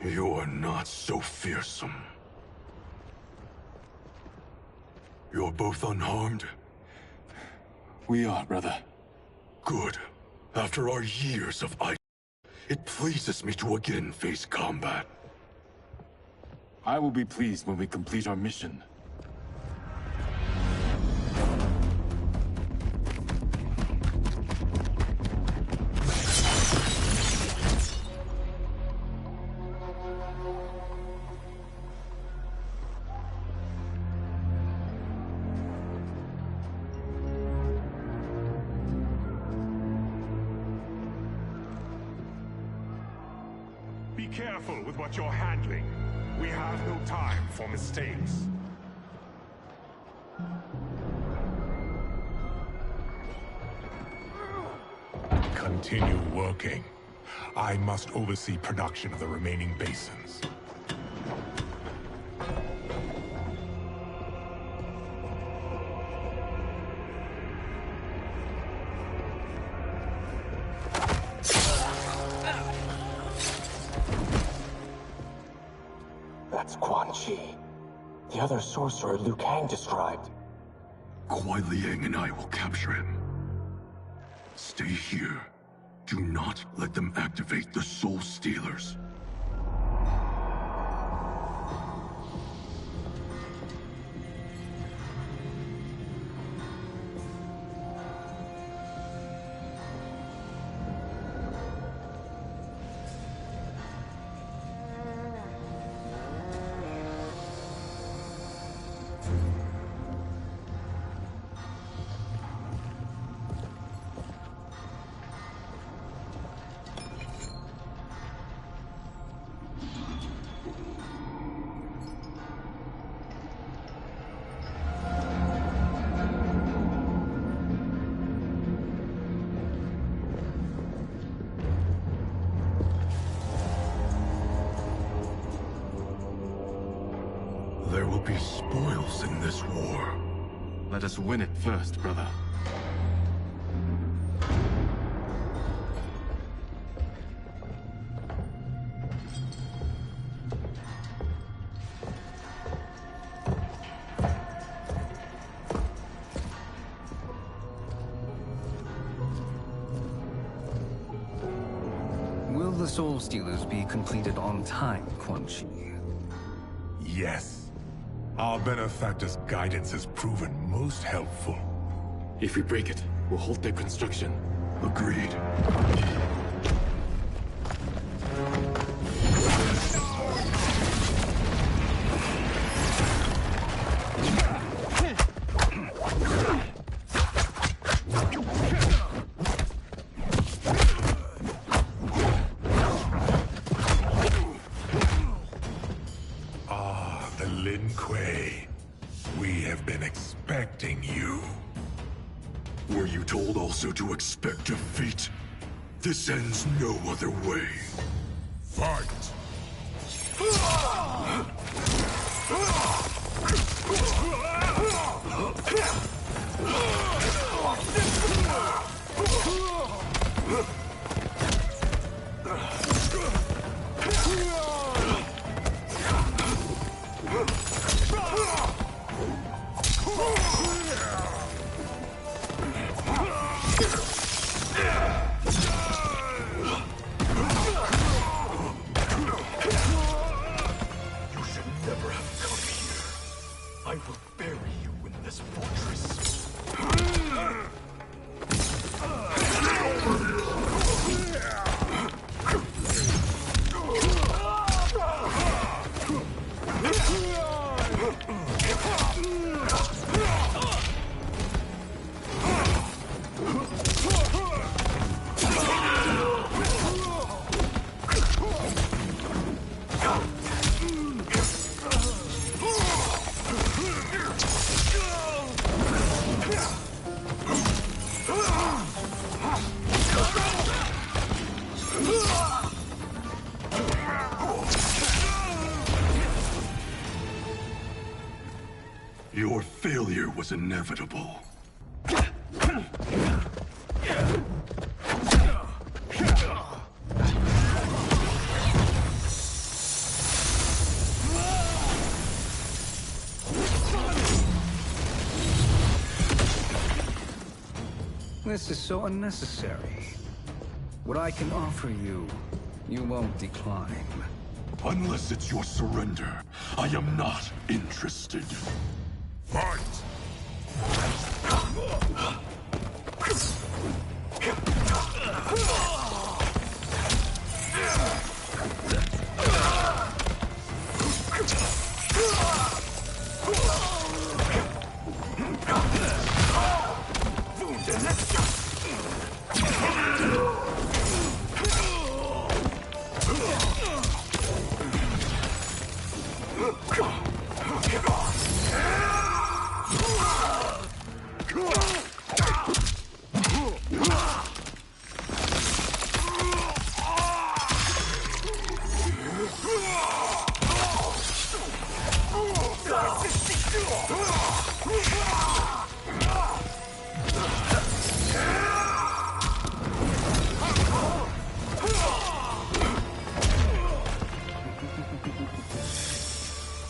You are not so fearsome. You're both unharmed? We are, brother. Good. After our years of it pleases me to again face combat. I will be pleased when we complete our mission. Be careful with what you're handling. We have no time for mistakes. Continue working. I must oversee production of the remaining basins. That's Quan Chi, the other sorcerer Liu Kang described. Kuai Liang and I will capture him. Stay here. Do not let them activate the Soul Stealers. There will be spoils in this war. Let us win it first, brother. Will the Soul Stealers be completed on time, Quan Chi? Yes. Our benefactor's guidance has proven most helpful. If we break it, we'll halt their construction. Agreed. Lin Kuei, we have been expecting you. Were you told also to expect defeat? This ends no other way. Fight! I will bury you in this fortress. Your failure was inevitable. This is so unnecessary. What I can offer you, you won't decline. Unless it's your surrender, I am not interested. Fight!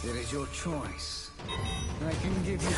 It is your choice. I can give you...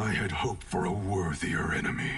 I had hoped for a worthier enemy.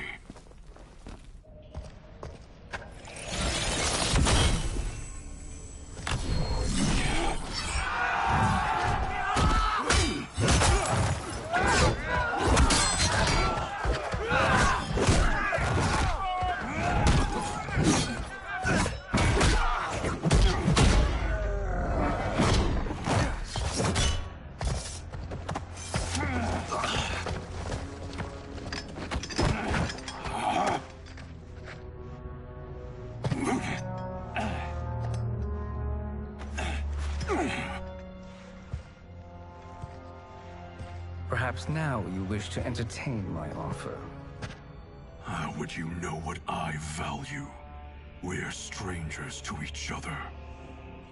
Perhaps now you wish to entertain my offer. How would you know what I value? We're strangers to each other.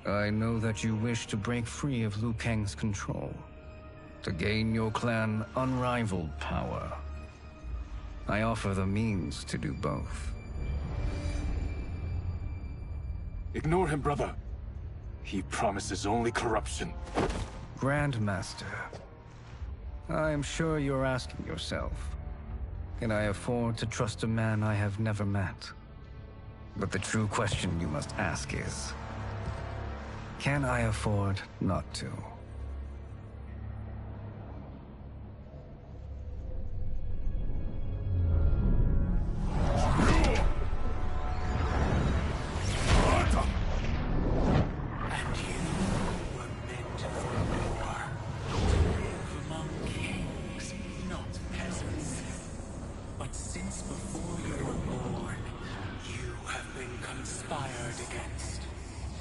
I know that you wish to break free of Liu Kang's control, to gain your clan unrivaled power. I offer the means to do both. Ignore him, brother. He promises only corruption. Grandmaster, I am sure you're asking yourself, can I afford to trust a man I have never met? But the true question you must ask is, can I afford not to?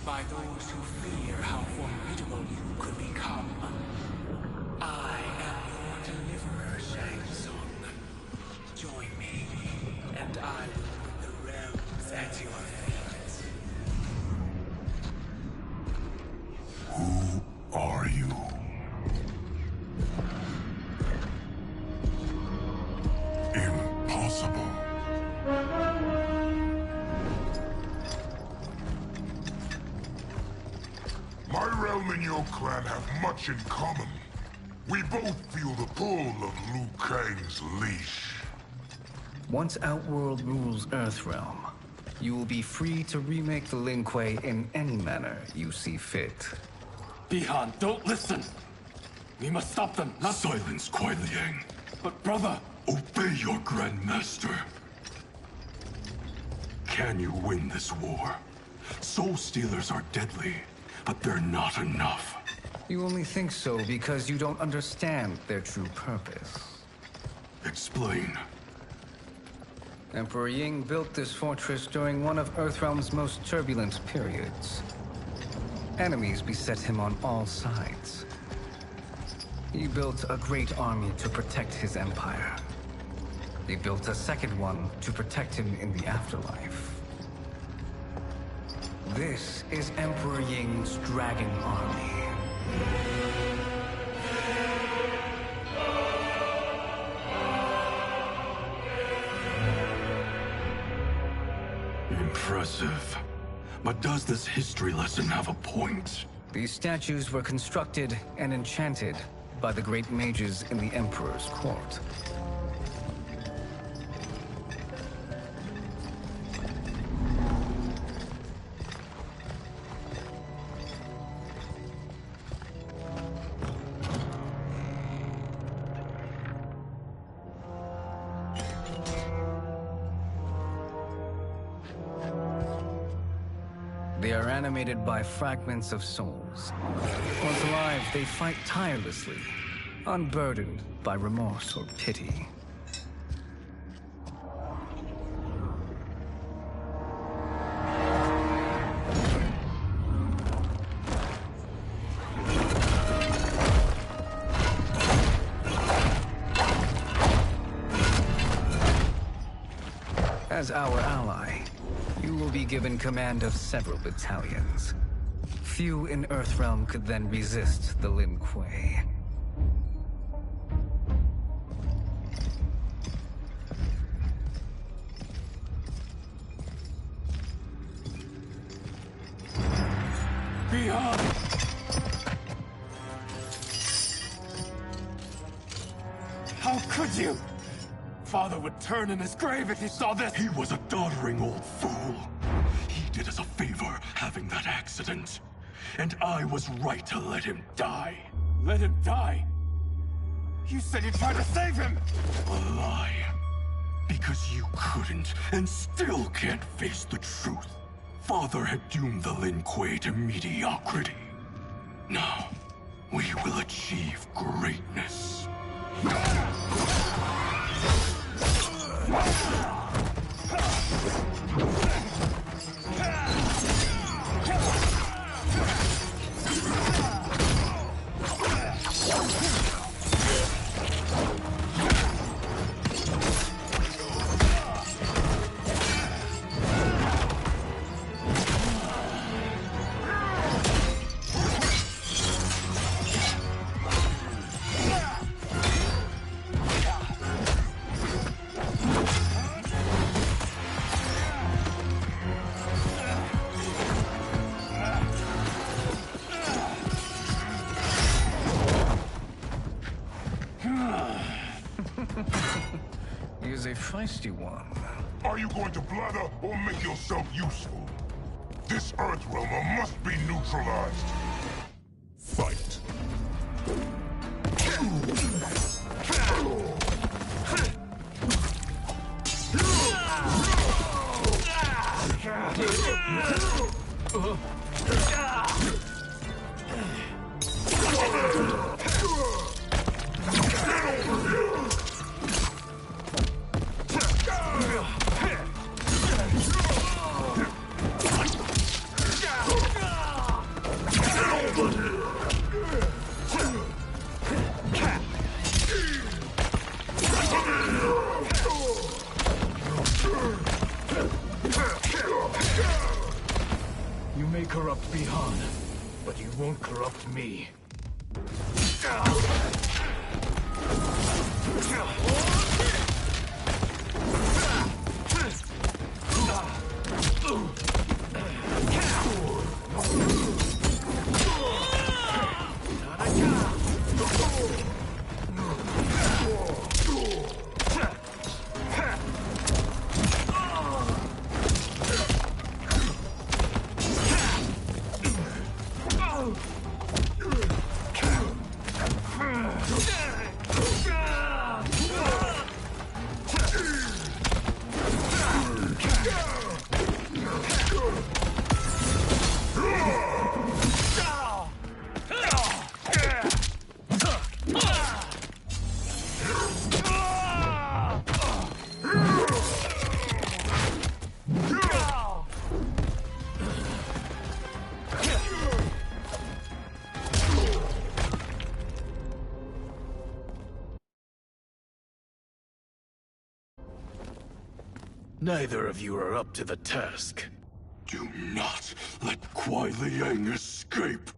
By those who fear how formidable you could become. I am your deliverer, Shang Tsung. Join me, and I will put the realms at your feet. Who are you? Impossible. My realm and your clan have much in common. We both feel the pull of Liu Kang's leash. Once Outworld rules Earthrealm, you will be free to remake the Lin Kuei in any manner you see fit. Bihan, don't listen! We must stop them, not... Silence, Kuai Liang. But brother! Obey your Grandmaster. Can you win this war? Soul Stealers are deadly, but they're not enough. You only think so because you don't understand their true purpose. Explain. Emperor Ying built this fortress during one of Earthrealm's most turbulent periods. Enemies beset him on all sides. He built a great army to protect his empire. They built a second one to protect him in the afterlife. This is Emperor Ying's Dragon Army. Impressive. But does this history lesson have a point? These statues were constructed and enchanted by the great mages in the Emperor's court. They are animated by fragments of souls. Once alive, they fight tirelessly, unburdened by remorse or pity. As our ally, you will be given command of several battalions. Few in Earthrealm could then resist the Lin Kuei. Beyond! How could you? Father would turn in his grave if he saw this! He was a doddering old fool. He did us a favor having that accident. And I was right to let him die. Let him die? You said you tried to save him! A lie. Because you couldn't and still can't face the truth. Father had doomed the Lin Kuei to mediocrity. Now, we will achieve greatness. He is a feisty one. Are you going to blather or make yourself useful? This Earthrealmer must be neutralized. Fight. You may corrupt Bihan, but you won't corrupt me. Neither of you are up to the task. Do not let Kuai Liang escape!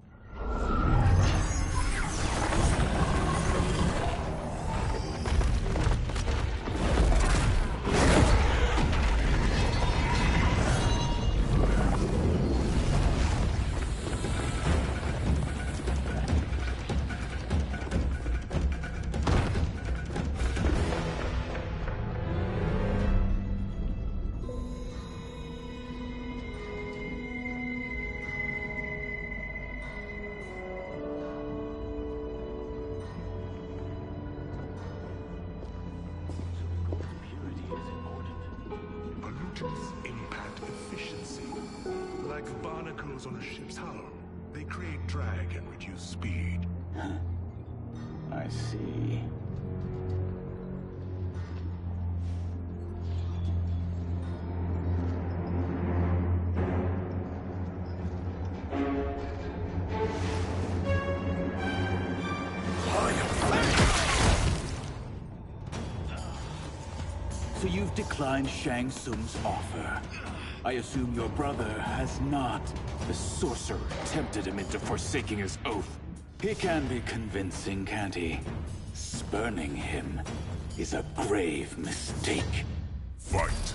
Pollutants impact efficiency. Like barnacles on a ship's hull, they create drag and reduce speed. I see. So you've declined Shang Tsung's offer. I assume your brother has not. The sorcerer tempted him into forsaking his oath. He can be convincing, can't he? Spurning him is a grave mistake. Fight!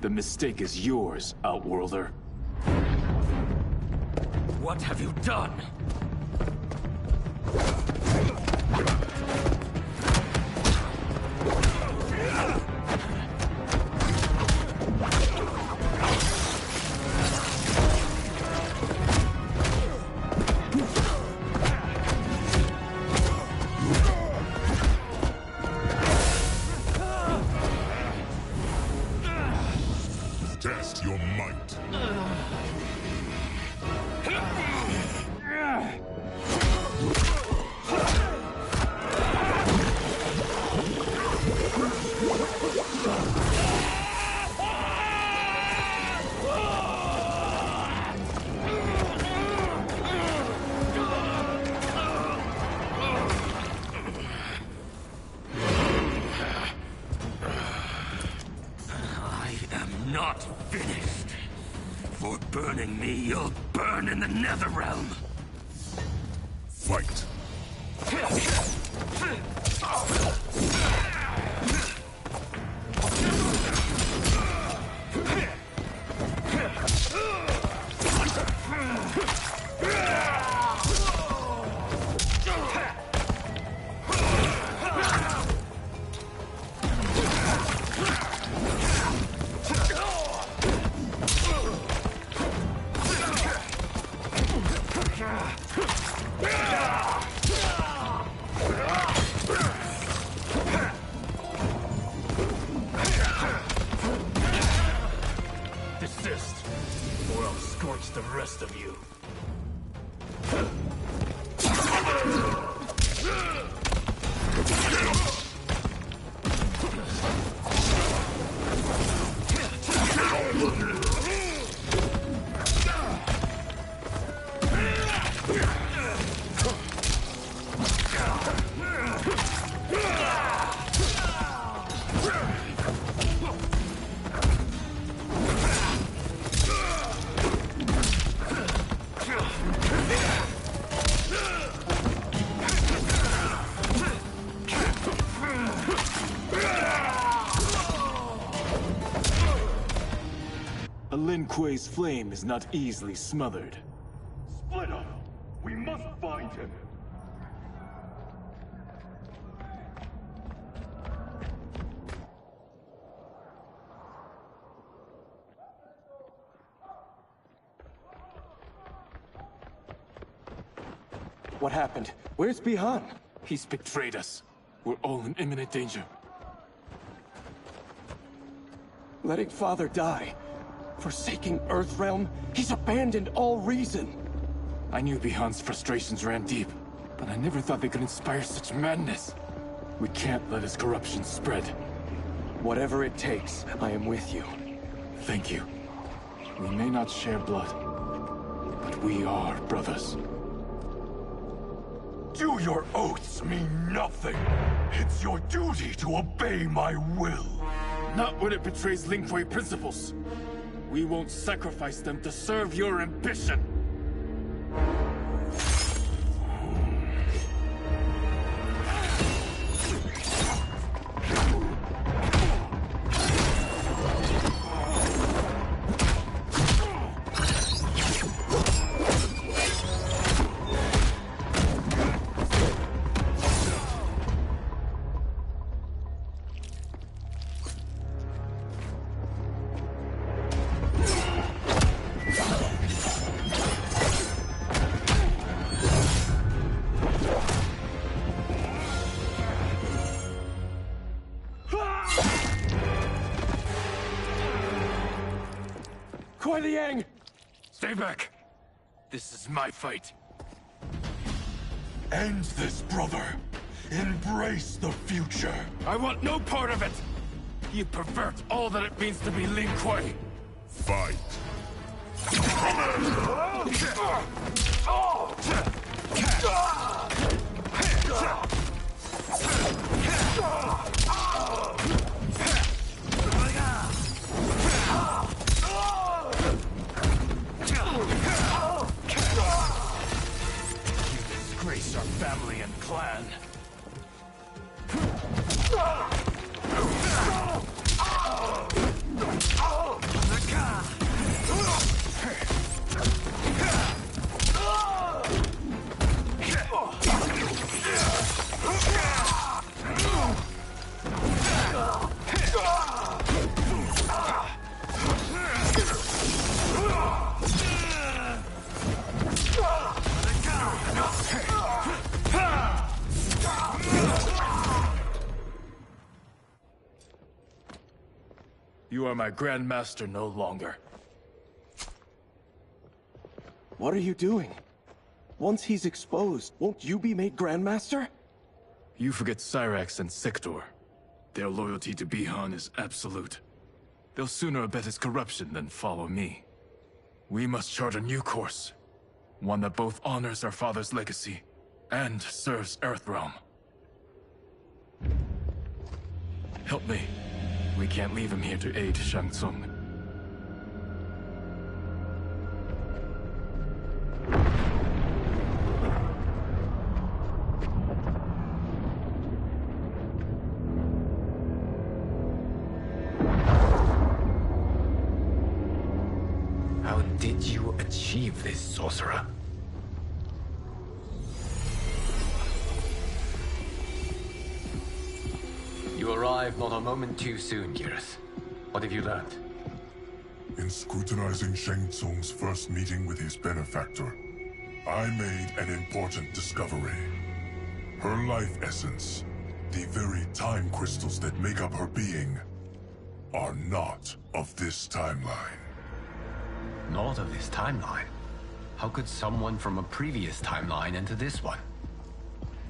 The mistake is yours, Outworlder. What have you done? Test your might. I am not finished. For burning me, you'll burn in the Netherrealm. Fight! Desist. scorch the rest of you. A Lin Kuei's flame is not easily smothered. Split up! We must find him! What happened? Where's Bihan? He's betrayed us. We're all in imminent danger. Letting Father die. Forsaking Earthrealm, he's abandoned all reason. I knew Bihan's frustrations ran deep, but I never thought they could inspire such madness. We can't let his corruption spread. Whatever it takes, I am with you. Thank you. We may not share blood, but we are brothers. Do your oaths mean nothing? It's your duty to obey my will. Not when it betrays Lin Kuei principles. We won't sacrifice them to serve your ambition. Stay back. This is my fight. End this, brother. Embrace the future. I want no part of it! You pervert all that it means to be Lin Kuei. Fight. Disgrace our family and clan. You are my Grandmaster no longer. What are you doing? Once he's exposed, won't you be made Grandmaster? You forget Cyrax and Sector. Their loyalty to Bihan is absolute. They'll sooner abet his corruption than follow me. We must chart a new course. One that both honors our father's legacy and serves Earthrealm. Help me. We can't leave him here to aid Shang Tsung. How did you achieve this, sorcerer? You arrived not a moment too soon, Gareth. What have you learned? In scrutinizing Shang Tsung's first meeting with his benefactor, I made an important discovery. Her life essence, the very time crystals that make up her being, are not of this timeline. not of this timeline. How could someone from a previous timeline enter this one?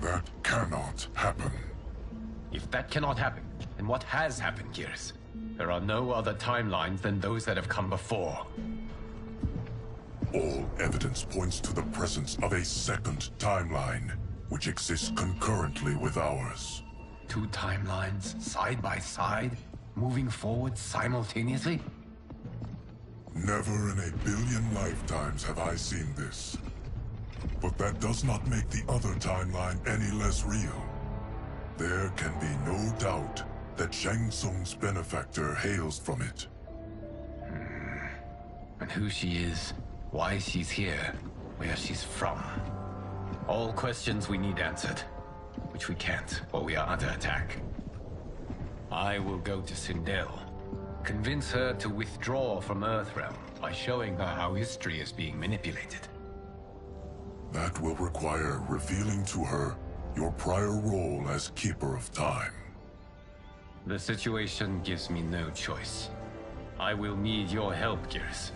That cannot happen. If that cannot happen, then what has happened, Gears? There are no other timelines than those that have come before. All evidence points to the presence of a second timeline, which exists concurrently with ours. Two timelines, side by side, moving forward simultaneously? Never in a billion lifetimes have I seen this. But that does not make the other timeline any less real. There can be no doubt that Shang Tsung's benefactor hails from it. And who she is, why she's here, where she's from. All questions we need answered, which we can't, or we are under attack. I will go to Sindel, convince her to withdraw from Earthrealm by showing her how history is being manipulated. That will require revealing to her your prior role as Keeper of Time. The situation gives me no choice. I will need your help, Gears,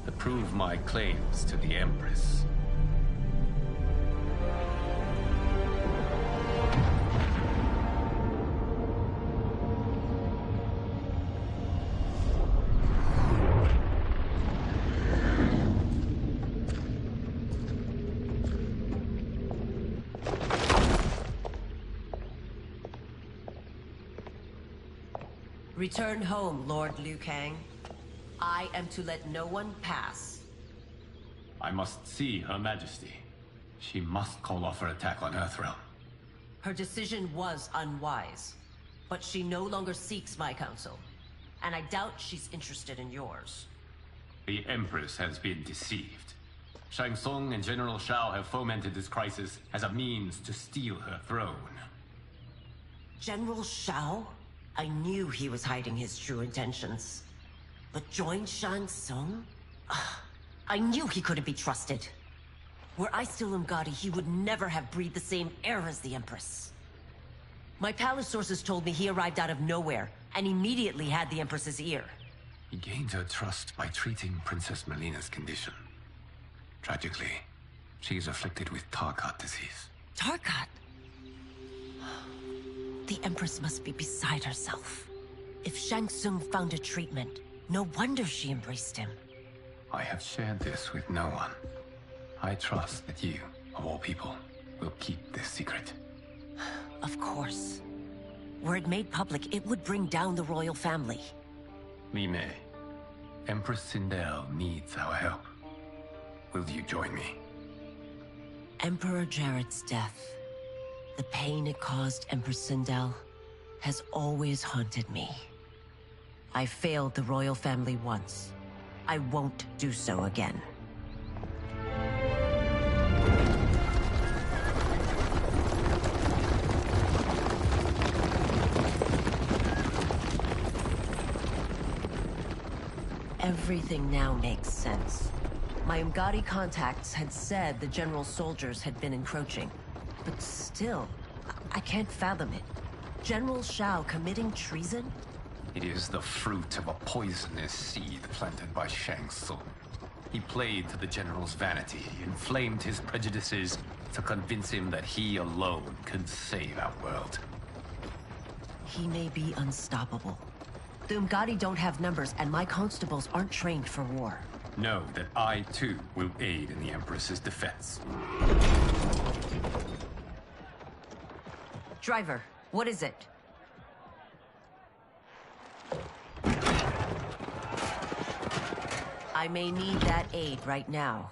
to prove my claims to the Empress. Return home, Lord Liu Kang. I am to let no one pass. I must see Her Majesty. She must call off her attack on Earthrealm. Her decision was unwise, but she no longer seeks my counsel, and I doubt she's interested in yours. The Empress has been deceived. Shang Tsung and General Shao have fomented this crisis as a means to steal her throne. General Shao? I knew he was hiding his true intentions. But join Shang Tsung? I knew he couldn't be trusted. Were I still Umgadi, he would never have breathed the same air as the Empress. My palace sources told me he arrived out of nowhere, and immediately had the Empress's ear. He gained her trust by treating Princess Melina's condition. Tragically, she is afflicted with Tarkat disease. Tarkat? The Empress must be beside herself. If Shang Tsung found a treatment, no wonder she embraced him. I have shared this with no one. I trust that you, of all people, will keep this secret. Of course. Were it made public, it would bring down the royal family. Li Mei, Empress Sindel needs our help. Will you join me? Emperor Jarrett's death, the pain it caused Empress Sindel, has always haunted me. I failed the royal family once. I won't do so again. Everything now makes sense. My Umgadi contacts had said the general's soldiers had been encroaching. But still, I can't fathom it. General Shao committing treason? It is the fruit of a poisonous seed planted by Shang Tsung. He played to the general's vanity, inflamed his prejudices to convince him that he alone could save our world. He may be unstoppable. The Umgadi don't have numbers, and my constables aren't trained for war. Know that I, too, will aid in the Empress's defense. Driver, what is it? I may need that aid right now.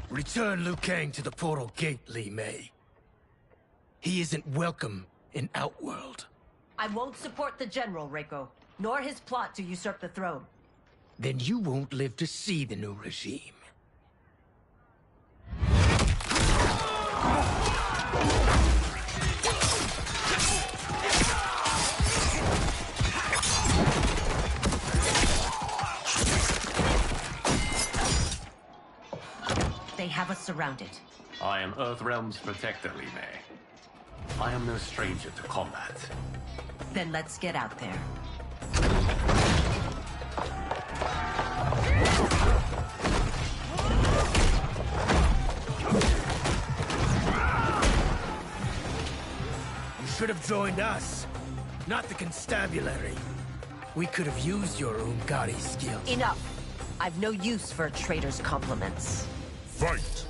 Return Liu Kang to the portal gate, Li Mei. He isn't welcome in Outworld. I won't support the General, Reiko, nor his plot to usurp the throne. Then you won't live to see the new regime. They have us surrounded. I am Earthrealm's protector, Li Mei. I am no stranger to combat. Then let's get out there. You should have joined us, not the constabulary. We could have used your Ungari skills. Enough! I've no use for a traitor's compliments. Fight!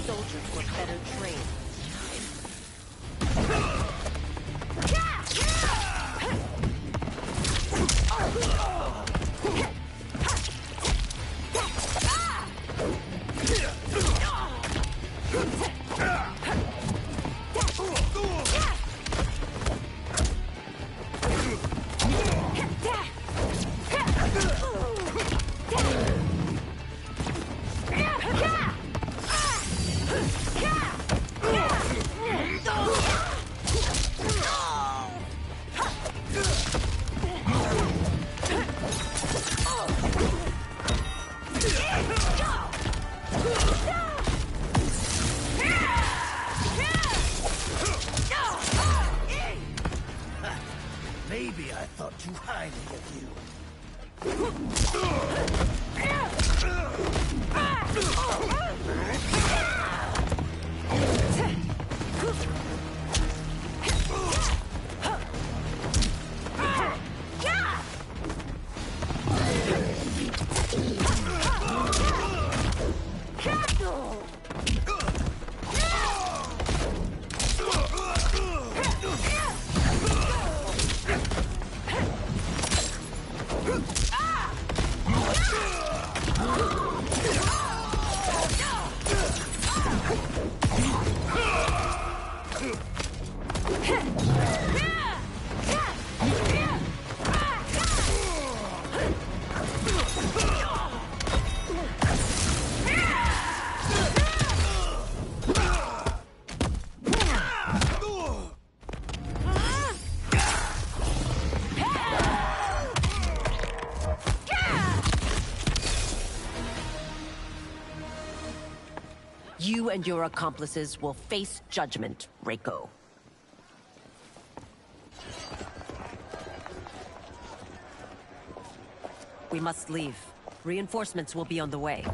Soldiers were better trained. Maybe I thought too highly of you. You and your accomplices will face judgment, Reiko. We must leave. Reinforcements will be on the way.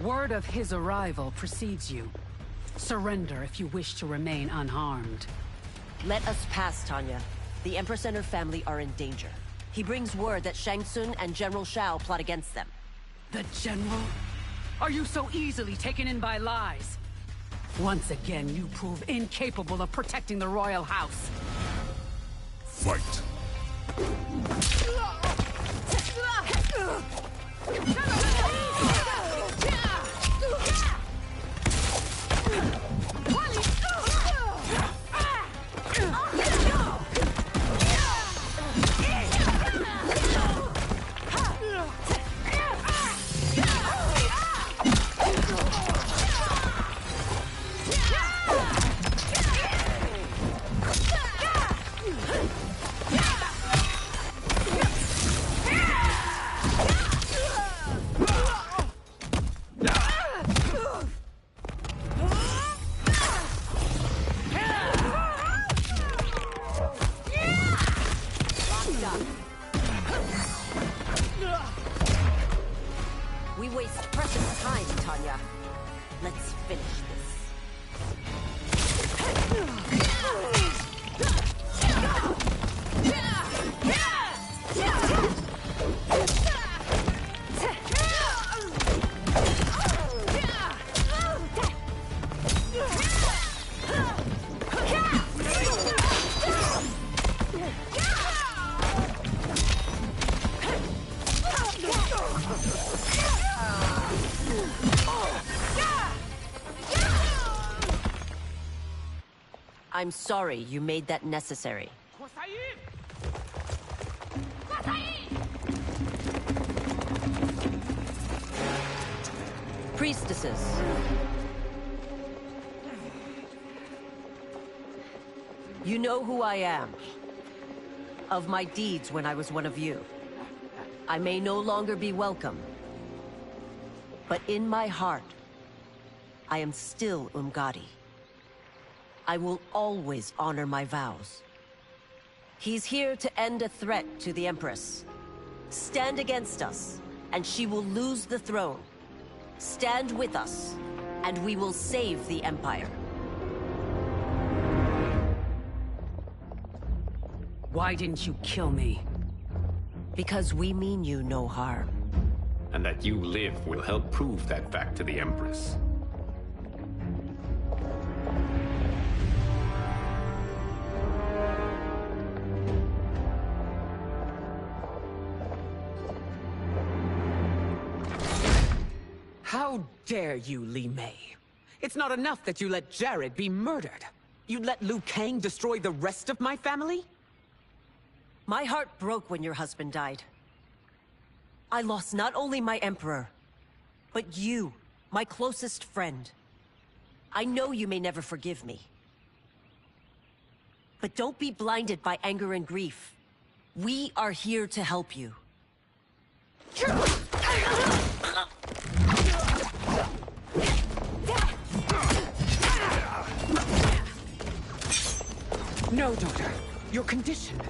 Word of his arrival precedes you. Surrender if you wish to remain unharmed. Let us pass, Tanya. The Empress and her family are in danger. He brings word that Shang Tsung and General Shao plot against them. The General? Are you so easily taken in by lies? Once again, you prove incapable of protecting the royal house. Fight! We waste precious time, Tanya. Let's finish this. I'm sorry you made that necessary. Priestesses. You know who I am. Of my deeds when I was one of you. I may no longer be welcome. But in my heart, I am still Umgadi. I will always honor my vows. He's here to end a threat to the Empress. Stand against us, and she will lose the throne. Stand with us, and we will save the Empire. Why didn't you kill me? Because we mean you no harm. And that you live will help prove that fact to the Empress. How dare you, Li Mei? It's not enough that you let Jared be murdered. You'd let Liu Kang destroy the rest of my family? My heart broke when your husband died. I lost not only my emperor, but you, my closest friend. I know you may never forgive me. But don't be blinded by anger and grief. We are here to help you. No, daughter. Your condition.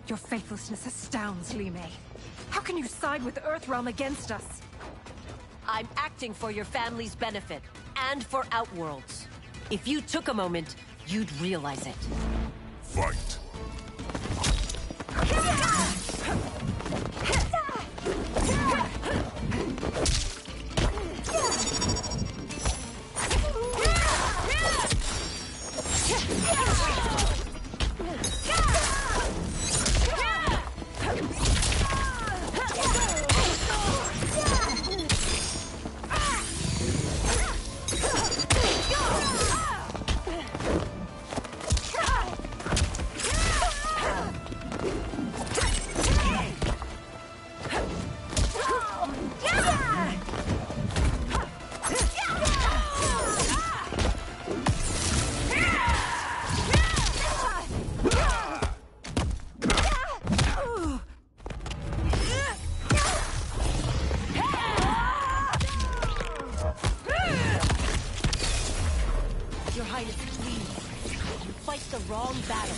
Your faithlessness astounds, Li Mei. How can you side with Earthrealm against us? I'm acting for your family's benefit, and for Outworld's. If you took a moment, you'd realize it. Fight. Your Highness, please. You fight the wrong battle.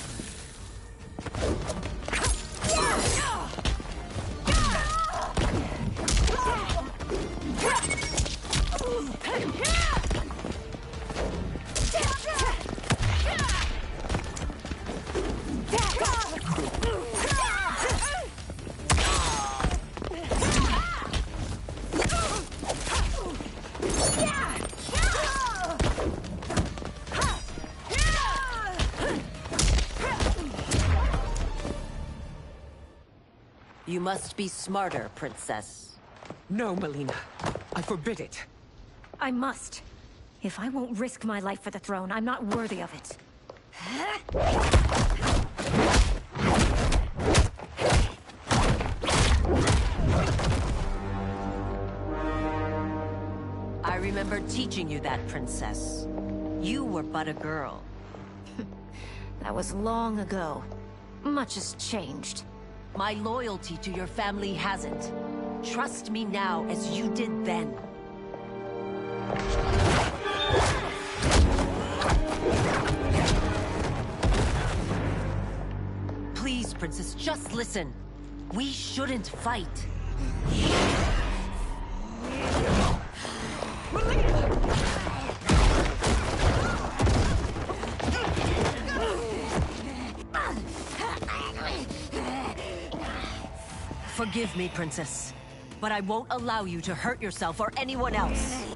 You must be smarter, Princess. No, Melina. I forbid it. I must. If I won't risk my life for the throne, I'm not worthy of it. I remember teaching you that, Princess. You were but a girl. That was long ago. Much has changed. My loyalty to your family hasn't. Trust me now as you did then. Please, Princess, just listen. We shouldn't fight. Forgive me, Princess, but I won't allow you to hurt yourself or anyone else.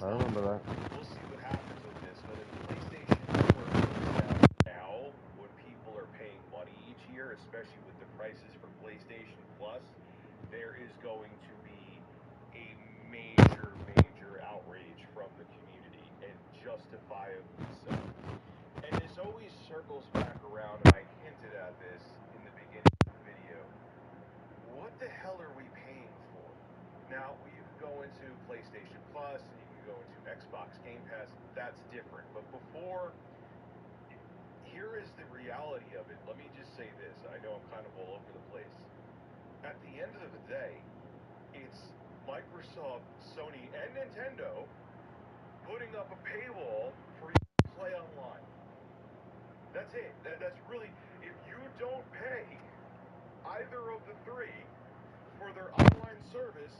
I remember that. We'll see what happens with this, but if PlayStation 4 goes down now, when people are paying money each year, especially with the prices for PlayStation Plus, there is going to be a major outrage from the community, and justifiably so. And this always circles back around, and I hinted at this in the beginning of the video. What the hell are we paying for? Now, you can go into PlayStation Plus, and you can go into Xbox Game Pass, that's different. But before, here is the reality of it. Let me just say this. I know I'm kind of all over the place. At the end of the day, it's Microsoft, Sony, and Nintendo putting up a paywall for you to play online. That's it. That's really, if you don't pay either of the three for their online service,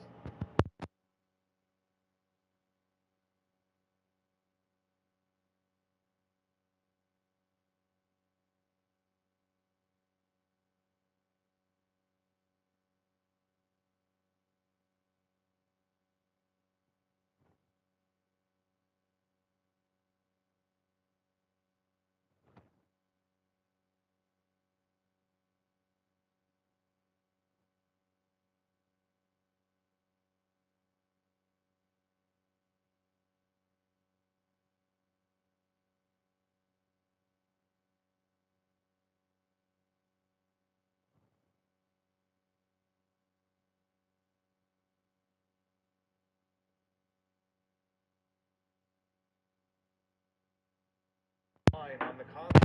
on the console.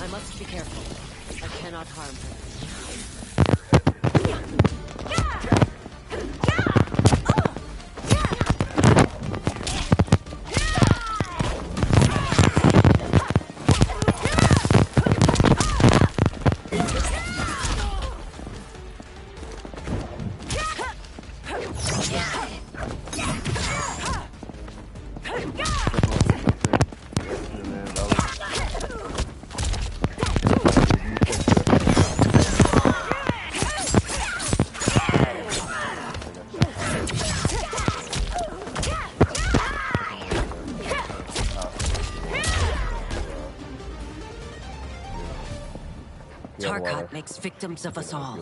I must be careful. I cannot harm her. Tarkat makes victims of us all.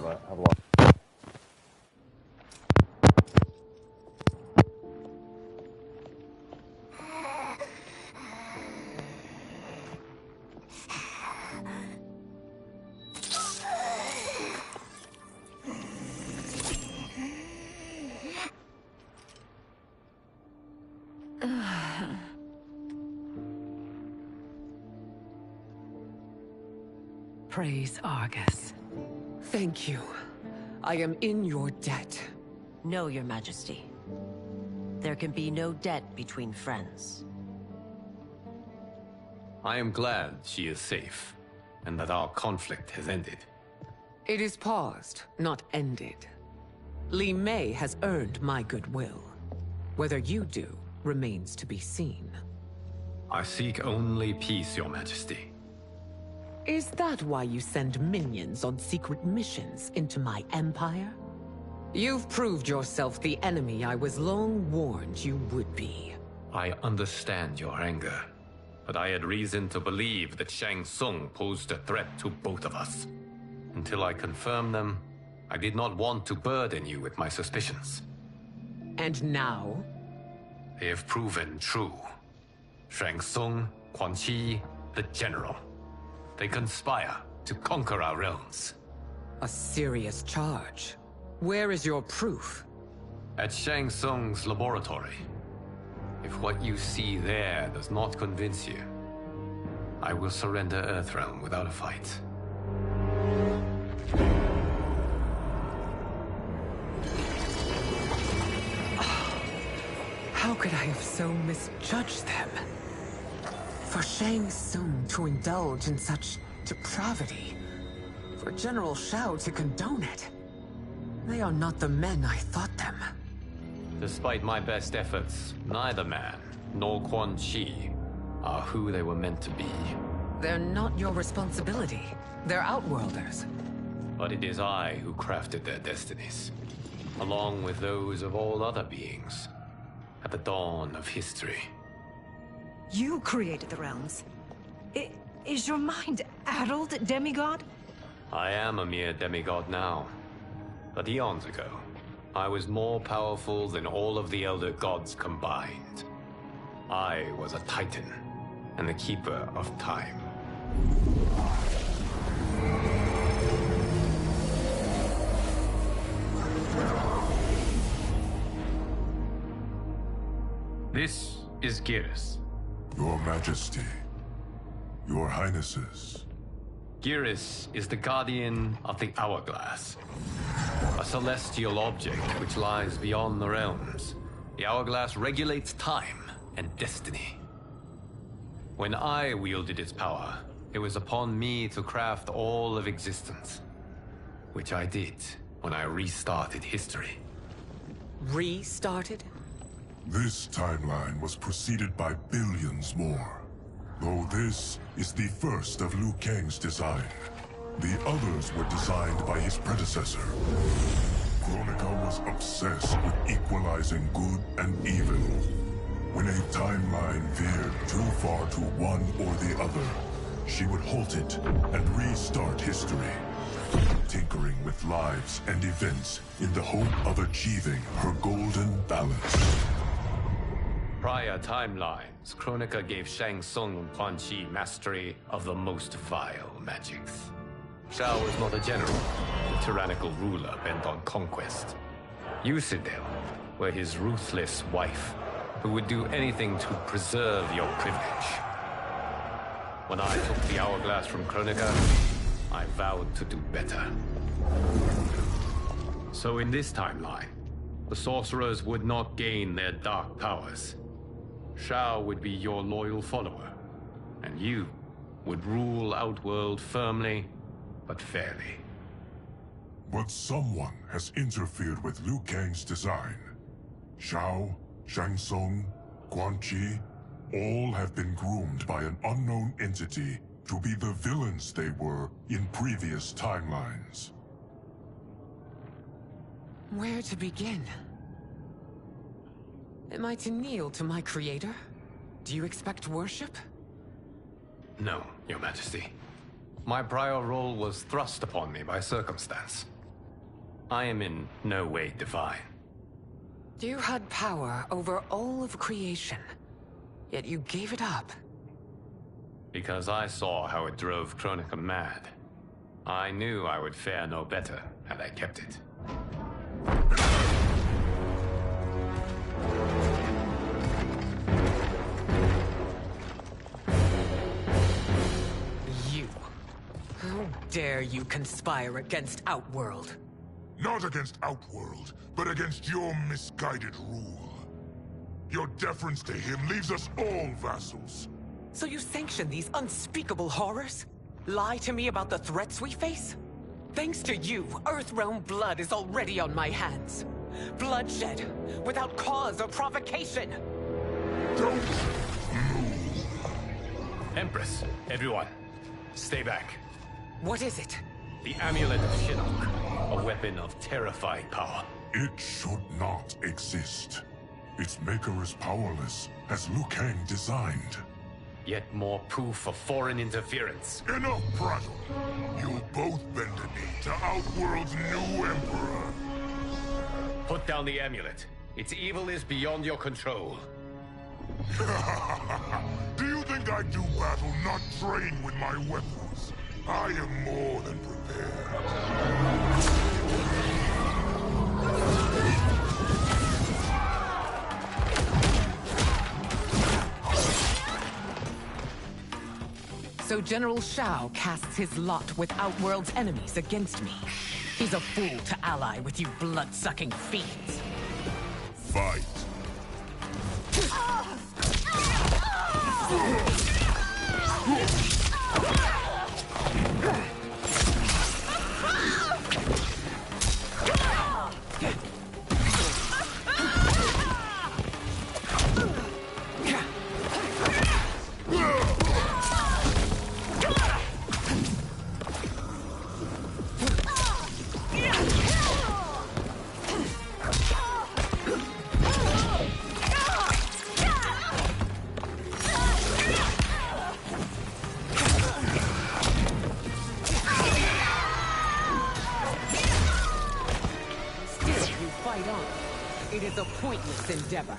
Praise Argus. Thank you. I am in your debt. No, Your Majesty. There can be no debt between friends. I am glad she is safe, and that our conflict has ended. It is paused, not ended. Li Mei has earned my goodwill. Whether you do remains to be seen. I seek only peace, Your Majesty. Is that why you send minions on secret missions into my empire? You've proved yourself the enemy I was long warned you would be. I understand your anger, but I had reason to believe that Shang Tsung posed a threat to both of us. Until I confirmed them, I did not want to burden you with my suspicions. And now? They have proven true. Shang Tsung, Quan Chi, the General. They conspire to conquer our realms. A serious charge. Where is your proof? At Shang Tsung's laboratory. If what you see there does not convince you, I will surrender Earthrealm without a fight. How could I have so misjudged them? For Shang Tsung to indulge in such depravity, for General Shao to condone it, they are not the men I thought them. Despite my best efforts, neither man nor Quan Chi are who they were meant to be. They're not your responsibility. They're Outworlders. But it is I who crafted their destinies, along with those of all other beings, at the dawn of history. You created the realms. Is your mind addled, demigod? I am a mere demigod now. But eons ago, I was more powerful than all of the Elder Gods combined. I was a Titan, and the Keeper of Time. This is Geras. Your Majesty. Your Highnesses. Geras is the guardian of the Hourglass. A celestial object which lies beyond the realms. The Hourglass regulates time and destiny. When I wielded its power, it was upon me to craft all of existence. Which I did when I restarted history. Restarted? This timeline was preceded by billions more. Though this is the first of Liu Kang's design. The others were designed by his predecessor. Kronika was obsessed with equalizing good and evil. When a timeline veered too far to one or the other, she would halt it and restart history, tinkering with lives and events in the hope of achieving her golden balance. Prior timelines, Kronika gave Shang Tsung and Quan Chi mastery of the most vile magics. Shao was not a general, a tyrannical ruler bent on conquest. You, Citadel, were his ruthless wife, who would do anything to preserve your privilege. When I took the Hourglass from Kronika, I vowed to do better. So in this timeline, the sorcerers would not gain their dark powers. Shao would be your loyal follower, and you would rule Outworld firmly, but fairly. But someone has interfered with Liu Kang's design. Shao, Shang Tsung, Quan Chi, all have been groomed by an unknown entity to be the villains they were in previous timelines. Where to begin? Am I to kneel to my creator? Do you expect worship? No, Your Majesty. My prior role was thrust upon me by circumstance. I am in no way divine. You had power over all of creation, yet you gave it up. Because I saw how it drove Kronika mad. I knew I would fare no better had I kept it. You. How dare you conspire against Outworld? Not against Outworld, but against your misguided rule. Your deference to him leaves us all vassals. So you sanction these unspeakable horrors? Lie to me about the threats we face? Thanks to you, Earthrealm blood is already on my hands. Bloodshed, without cause or provocation. Don't move. Empress, everyone, stay back. What is it? The Amulet of Shinnok, a weapon of terrifying power. It should not exist. Its maker is powerless, as Liu Kang designed. Yet more proof of foreign interference. Enough prattle! You both bend a knee to Outworld's new emperor. Put down the amulet. Its evil is beyond your control. Do you think I do battle not trained with my weapons? I am more than prepared. So General Shao casts his lot with Outworld's enemies against me. He's a fool to ally with you blood-sucking fiends. Fight. It is a pointless endeavor.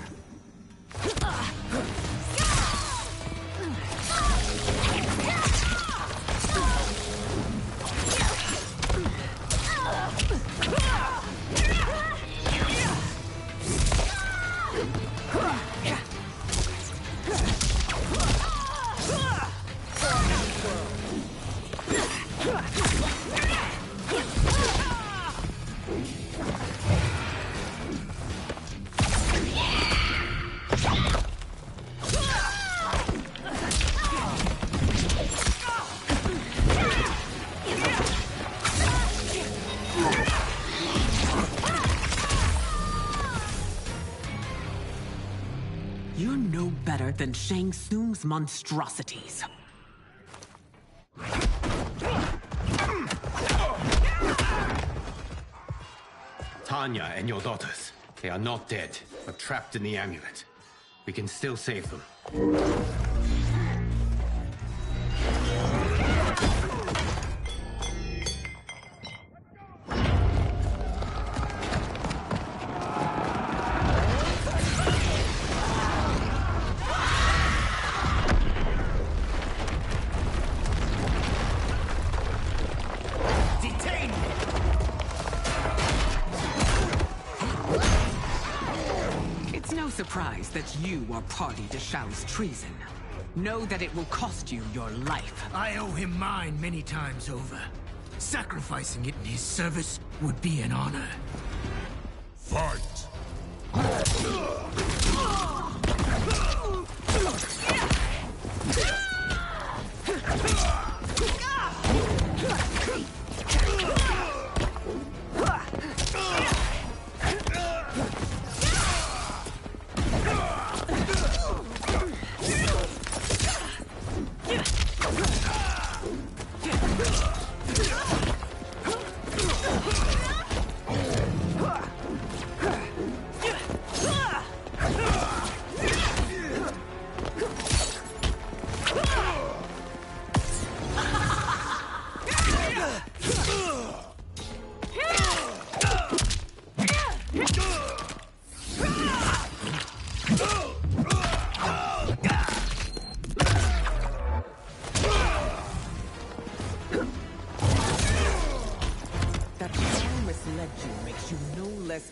You're no better than Shang Tsung's monstrosities. Tanya and your daughters, they are not dead, but trapped in the amulet. We can still save them. Surprise that you are party to Shao's treason. Know that it will cost you your life. I owe him mine many times over. Sacrificing it in his service would be an honor. Fight!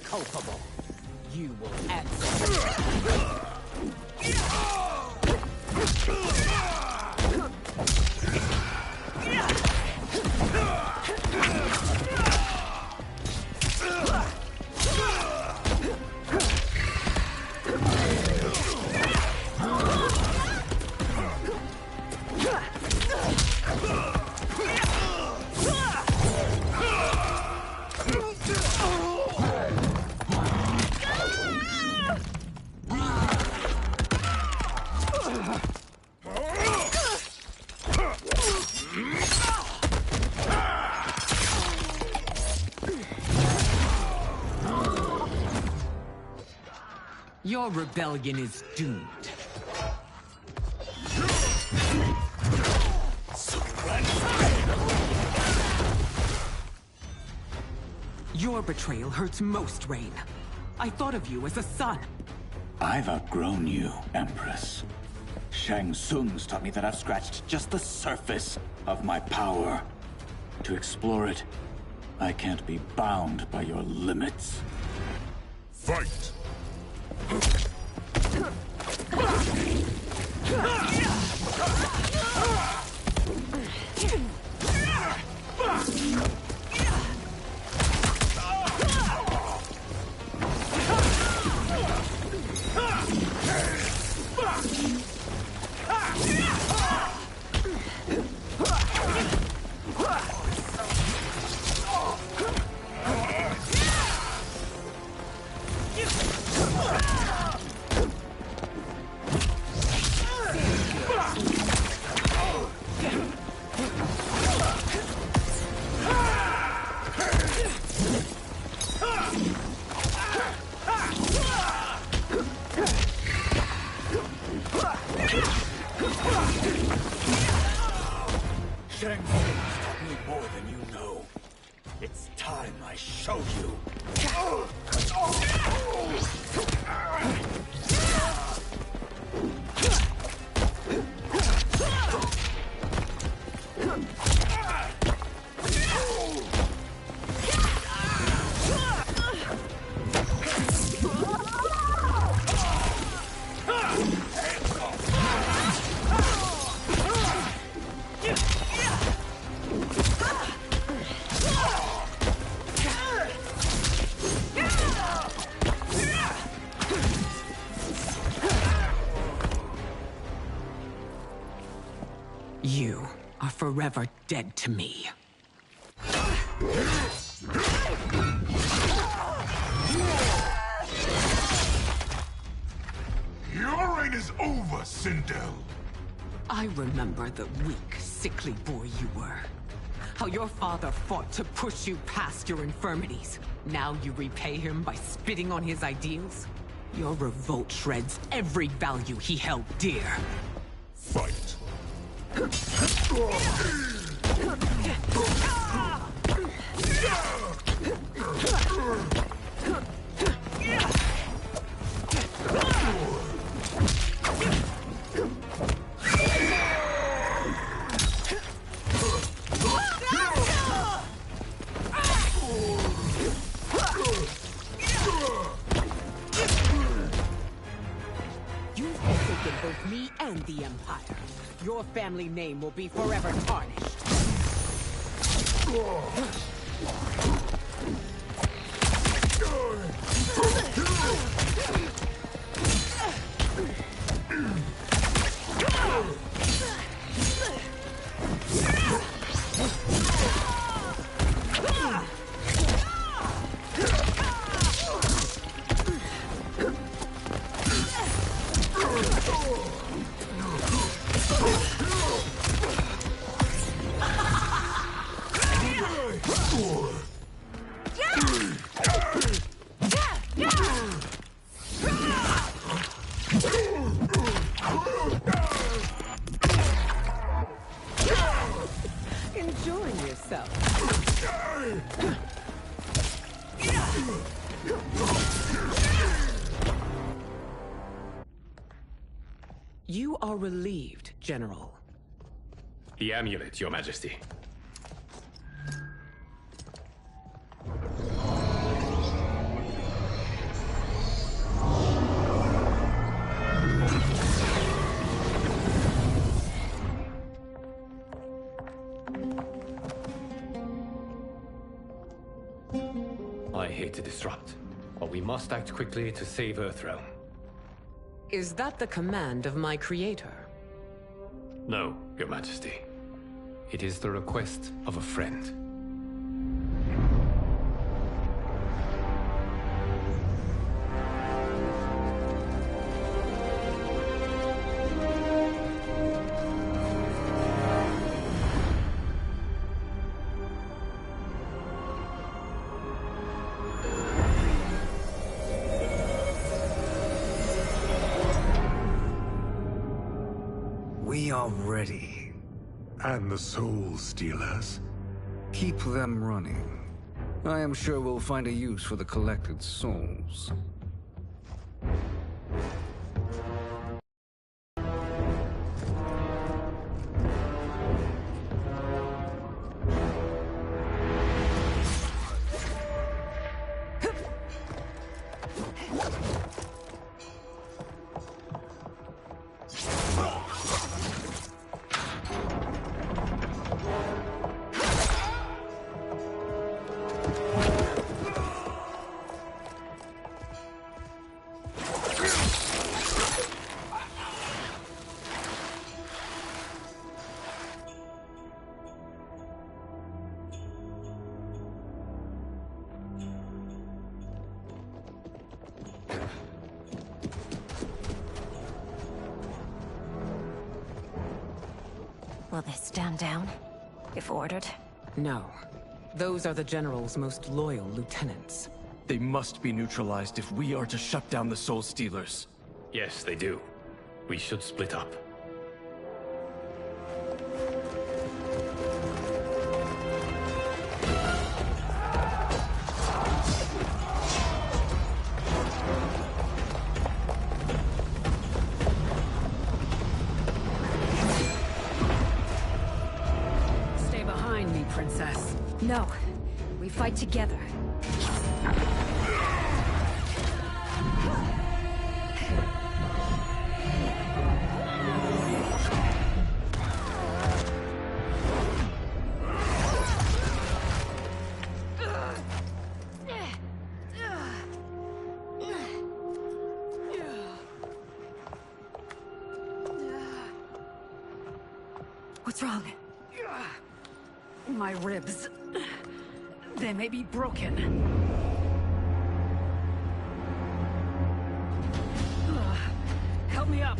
Culpable. You will answer. Your rebellion is doomed. Your betrayal hurts most, Rain. I thought of you as a son. I've outgrown you, Empress. Shang Tsung's taught me that I've scratched just the surface of my power. To explore it, I can't be bound by your limits. Fight! It's time I show you. You are forever dead to me. Your reign is over, Sindel. I remember the weak, sickly boy you were. How your father fought to push you past your infirmities. Now you repay him by spitting on his ideals? Your revolt shreds every value he held dear. Fight. You've forsaken both me and the Empire. Your family name will be forever tarnished. Enjoying yourself. You are relieved, General. The amulet, Your Majesty. I hate to disrupt, but we must act quickly to save Earthrealm. Is that the command of my creator? No, Your Majesty. It is the request of a friend. We are ready. And the Soul Stealers? Keep them running. I am sure we'll find a use for the collected souls. Will they stand down, if ordered? No. Those are the General's most loyal lieutenants. They must be neutralized if we are to shut down the Soul Stealers. Yes, they do. We should split up. fight together. What's wrong? My ribs. They may be broken. Help me up.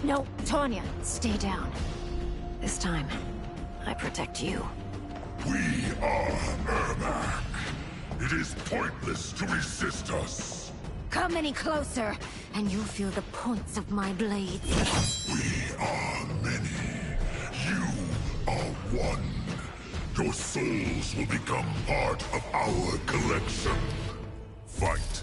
No, Tanya, stay down. This time, I protect you. We are Ermac. It is pointless to resist us. Come any closer, and you'll feel the points of my blades. We are many. You are one. Your souls will become part of our collection. Fight.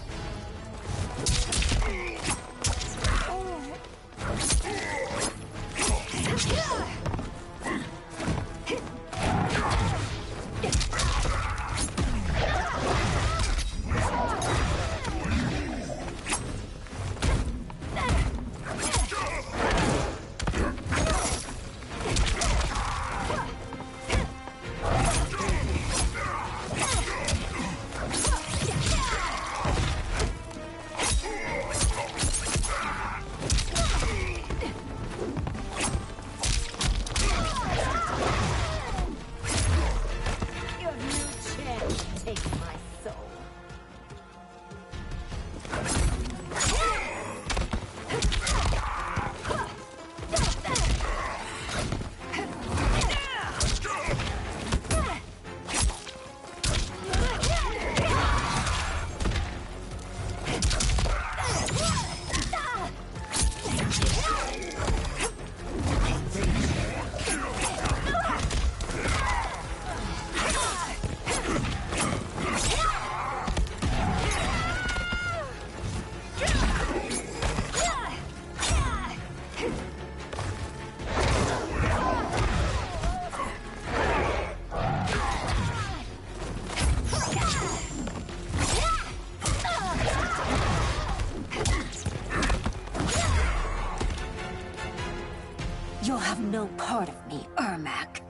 You'll have no part of me, Ermac.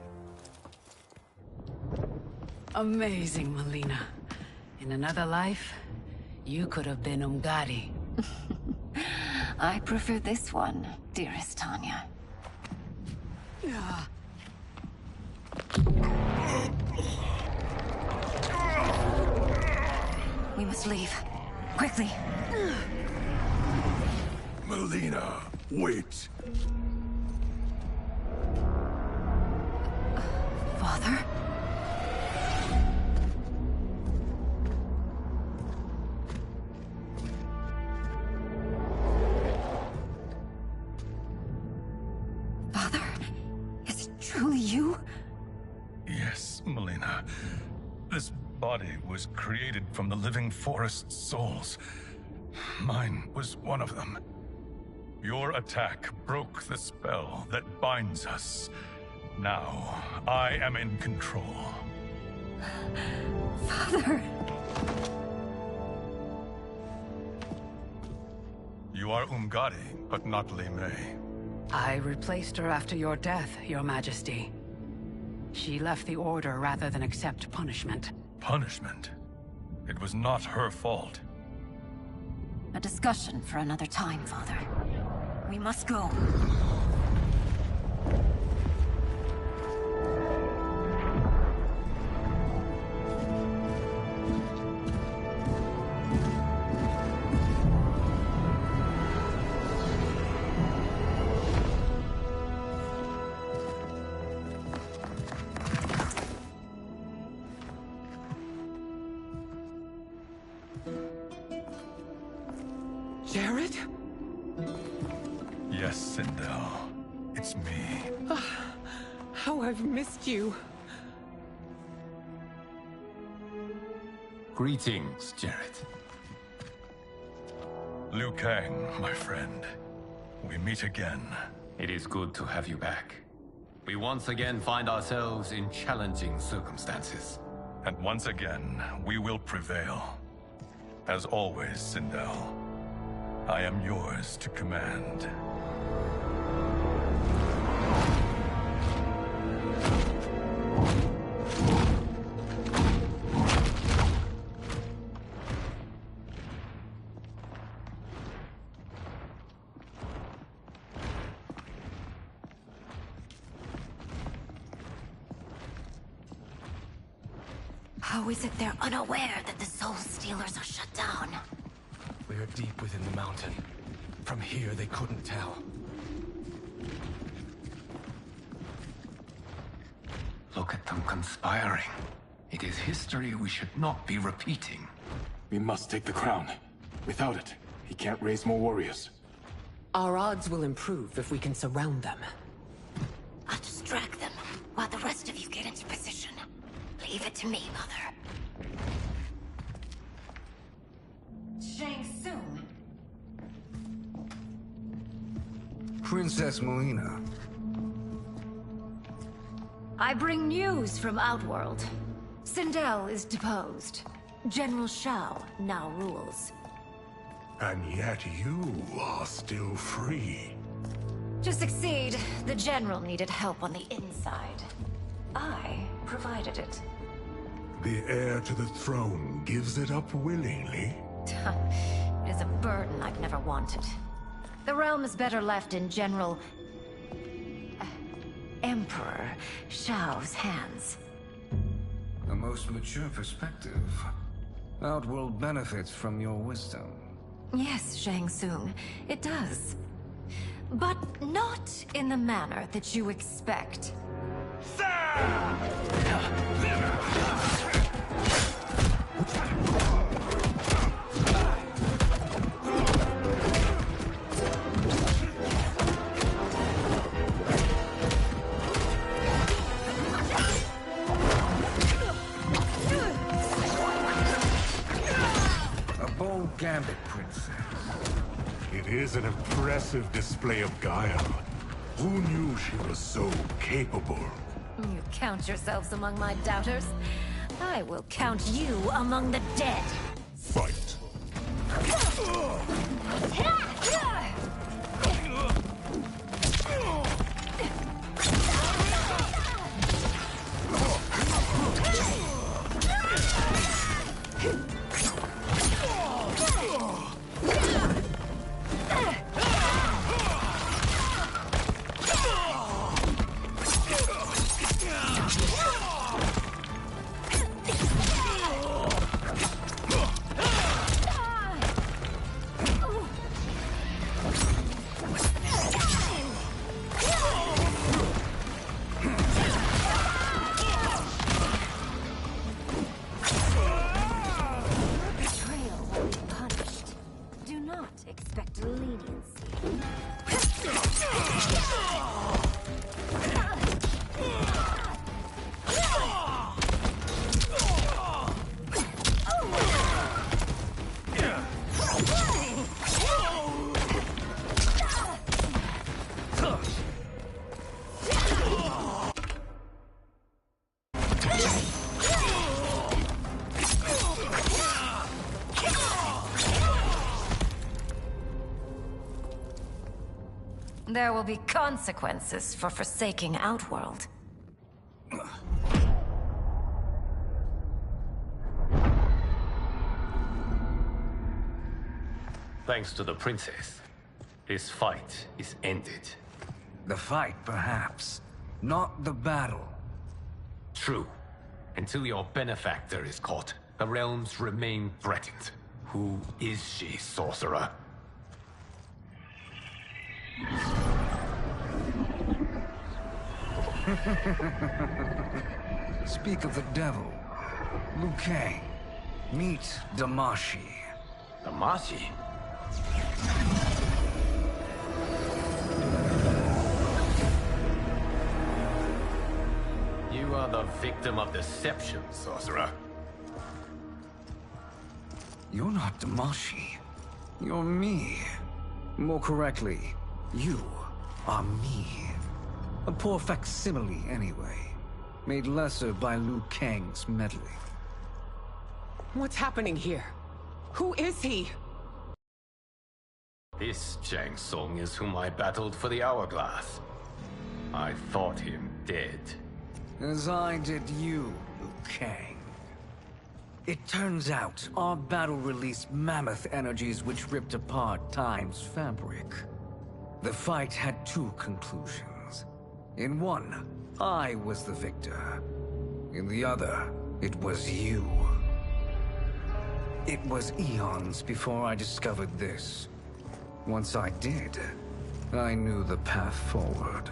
Amazing, Melina. In another life, you could have been Umgadi. I prefer this one, dearest Tanya. We must leave. Quickly. Melina, wait. Father? Father? Is it truly you? Yes, Melina. This body was created from the living forest's souls. Mine was one of them. Your attack broke the spell that binds us. Now, I am in control. Father! You are Umgadi, but not Li Mei. I replaced her after your death, Your Majesty. She left the Order rather than accept punishment. Punishment? It was not her fault. A discussion for another time, Father. We must go. Jared? Yes, Sindel. It's me. How I've missed you. Greetings, Jared. Liu Kang, my friend. We meet again. It is good to have you back. We once again find ourselves in challenging circumstances. And once again, we will prevail. As always, Sindel, I am yours to command. How is it they're unaware that the Soul Stealers are shut down? We are deep within the mountain. From here, they couldn't tell. Look at them conspiring. It is history we should not be repeating. We must take the crown. Without it, he can't raise more warriors. Our odds will improve if we can surround them. I'll distract them while the rest of you get into position. Leave it to me, Mother. Shang Tsung. Princess Melina. I bring news from Outworld. Sindel is deposed. General Shao now rules. And yet you are still free. To succeed, the General needed help on the inside. I provided it. The heir to the throne gives it up willingly. It is a burden I've never wanted. The realm is better left in General... Emperor Shao's hands. A most mature perspective. Outworld benefits from your wisdom. Yes, Shang Tsung, it does. But not in the manner that you expect. A bold gambit, Princess. It is an impressive display of guile. Who knew she was so capable? You count yourselves among my doubters. I will count you among the dead. Fight. There will be consequences for forsaking Outworld. Thanks to the princess, this fight is ended. The fight, perhaps. Not the battle. True. Until your benefactor is caught, the realms remain threatened. Who is she, sorcerer? Speak of the devil. Liu Kang. Meet Damashi. Damashi? You are the victim of deception, sorcerer. You're not Damashi. You're me. More correctly, you are me. A poor facsimile, anyway. Made lesser by Liu Kang's meddling. What's happening here? Who is he? This Shang Tsung is whom I battled for the Hourglass. I thought him dead. As I did you, Liu Kang. It turns out our battle released mammoth energies which ripped apart time's fabric. The fight had two conclusions. In one, I was the victor. In the other, it was you. It was eons before I discovered this. Once I did, I knew the path forward.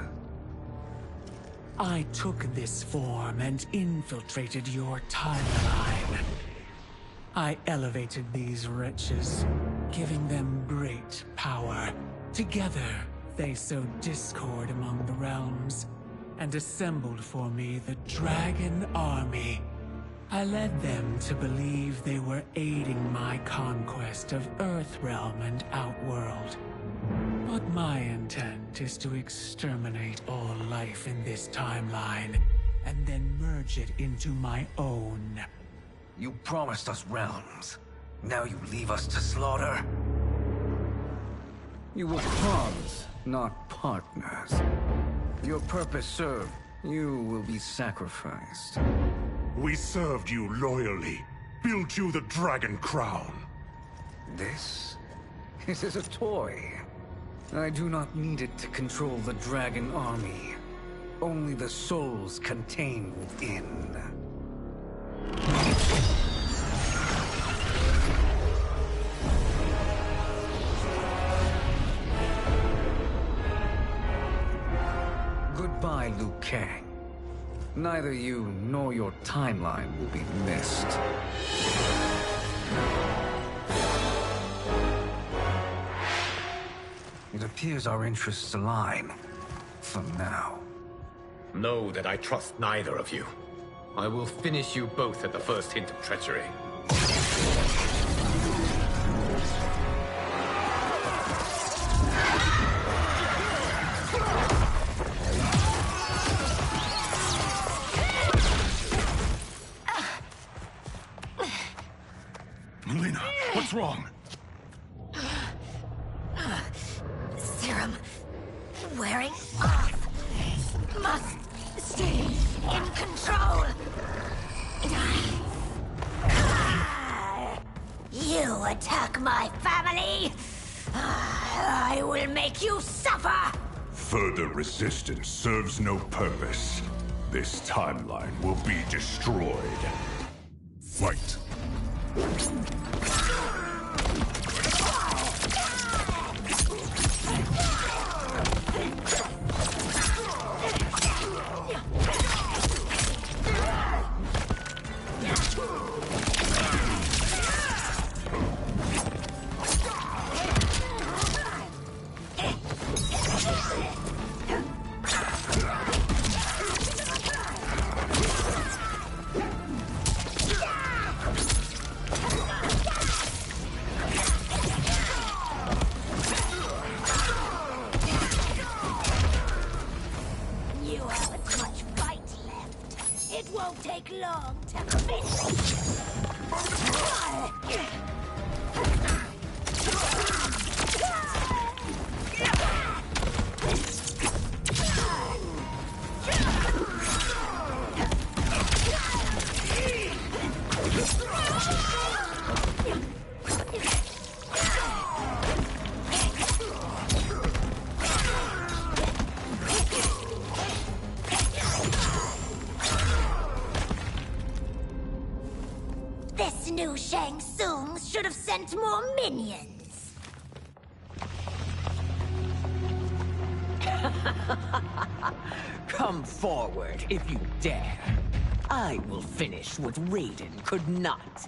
I took this form and infiltrated your timeline. I elevated these wretches, giving them great power. Together, they sowed discord among the realms, and assembled for me the Dragon Army. I led them to believe they were aiding my conquest of Earthrealm and Outworld. But my intent is to exterminate all life in this timeline, and then merge it into my own. You promised us realms. Now you leave us to slaughter? You were pawns, not partners. Your purpose served. You will be sacrificed. We served you loyally, built you the Dragon Crown. This is a toy. I do not need it to control the Dragon Army. Only the souls contained within. Goodbye, Liu Kang. Neither you nor your timeline will be missed. It appears our interests align. For now. Know that I trust neither of you. I will finish you both at the first hint of treachery. Melina, what's wrong? Serum wearing off. Must stay in control. You attack my family. I will make you suffer. Further resistance serves no purpose. This timeline will be destroyed. Fight. This new Shang Tsung should have sent more minions. Come forward if you dare. I will finish what Raiden could not.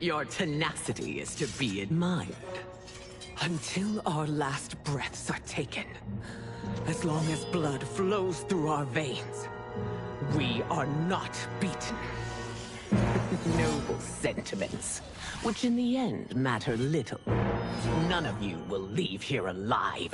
Your tenacity is to be admired. Until our last breaths are taken, as long as blood flows through our veins, we are not beaten. Noble sentiments, which in the end matter little. None of you will leave here alive.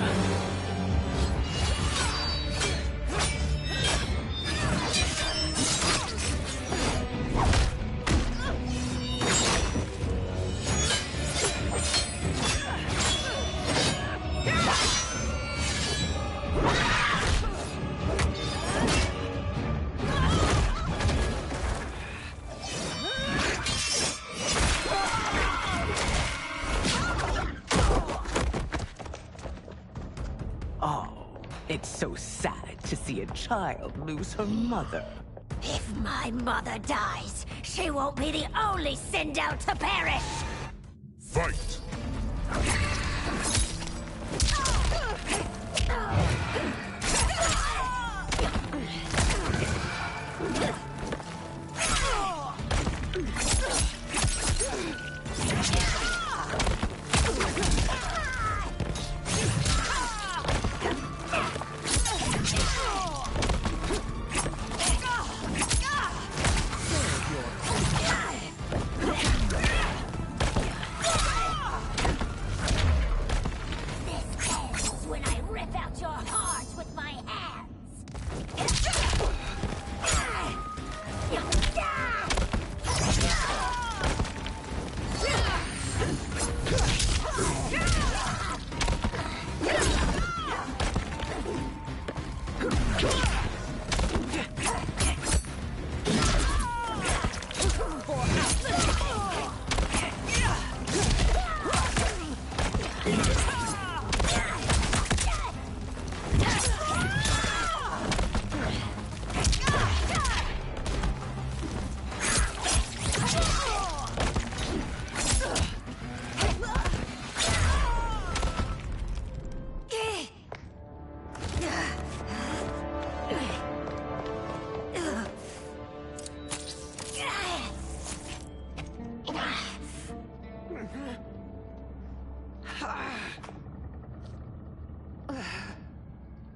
It's so sad to see a child lose her mother. If my mother dies, she won't be the only sinned out to perish! Fight!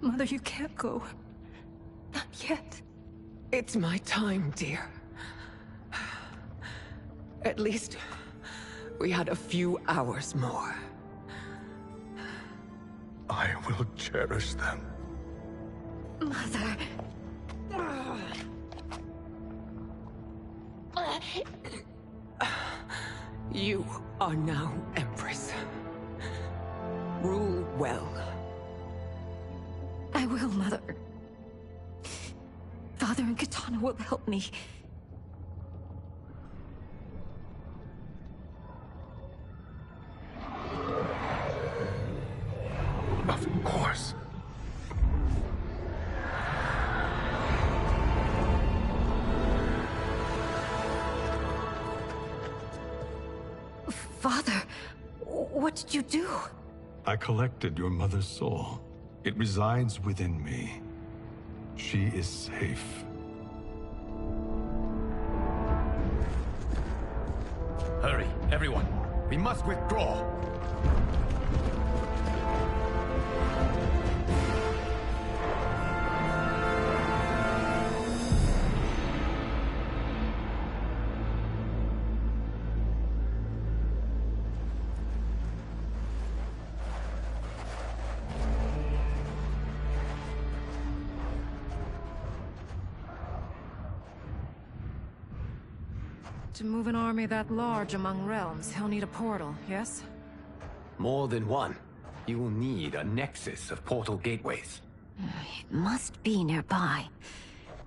Mother, you can't go. Not yet. It's my time, dear. At least, we had a few hours more. I will cherish them. Mother... You are now Empress. Rule well. I will, Mother. Father and Katana will help me. Of course. Father, what did you do? I collected your mother's soul. It resides within me. She is safe. Hurry, everyone. We must withdraw. To move an army that large among realms, he'll need a portal, yes? More than one. You will need a nexus of portal gateways. It must be nearby.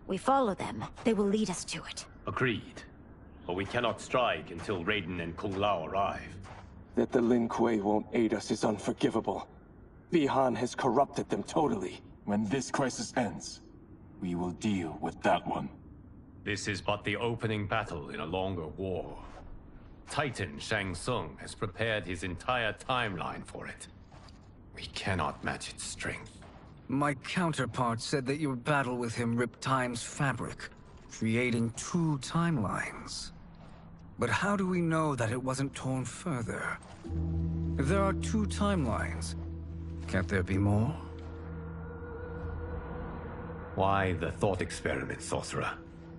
We follow them, they will lead us to it. Agreed. But we cannot strike until Raiden and Kung Lao arrive. That the Lin Kuei won't aid us is unforgivable. Bi-Han has corrupted them totally. When this crisis ends, we will deal with that one. This is but the opening battle in a longer war. Titan Shang Tsung has prepared his entire timeline for it. We cannot match its strength. My counterpart said that your battle with him ripped time's fabric, creating two timelines. But how do we know that it wasn't torn further? If there are 2 timelines, can't there be more? Why the thought experiment, Sorcerer?